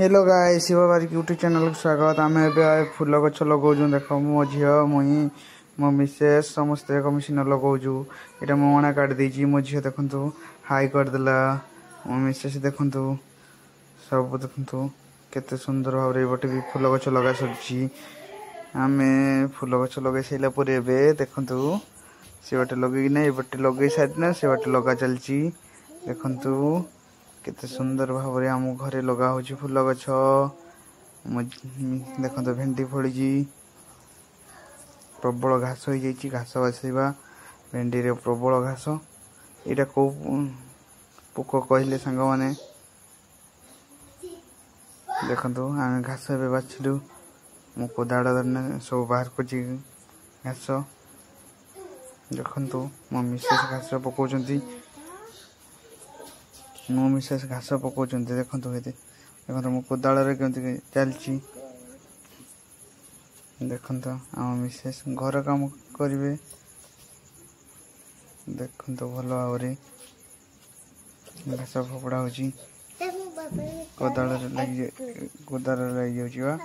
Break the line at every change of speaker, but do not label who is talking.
Hello guys Shiv बारिक YouTube channel को स्वागत। आम ए फुल गछ लगाऊँ देख मो झी मुई मो मिसेस समस्ते मिशन लगाऊँ। यहाँ मो अणा काट देती मो झी देखु हाई करदेला। मो मिसेस देखु सब देखु केते सुंदर भाव बटे भी फुल गछ लगा सरी। आम फुल गछ लगे सारा देखु से बाटे लगे ये बाटे लगे सारी से बाटे लगा चलती। देखु केते सुंदर भाव आम घरे लगा हो फुल गछ। देखो भेंडी फड़ी प्रबल घास हो जाइए घास बासवा भेंडी रे प्रबल घास। यहाँ कौ पोक कहले सांग मैंने देखु आम घास ए बाछलु मो कोदाड़ सब बाहर कर घास। देखु मो मिसेस घास पकाउछंती मो मिसेस घास पकाउछंती देखु देखो मो कोदाड़ केमती चलची। देखु आम मिसेस घर काम करेंगे देखु भल भाव घास फोपड़ा हो कोदाड़ लगी जाऊँ।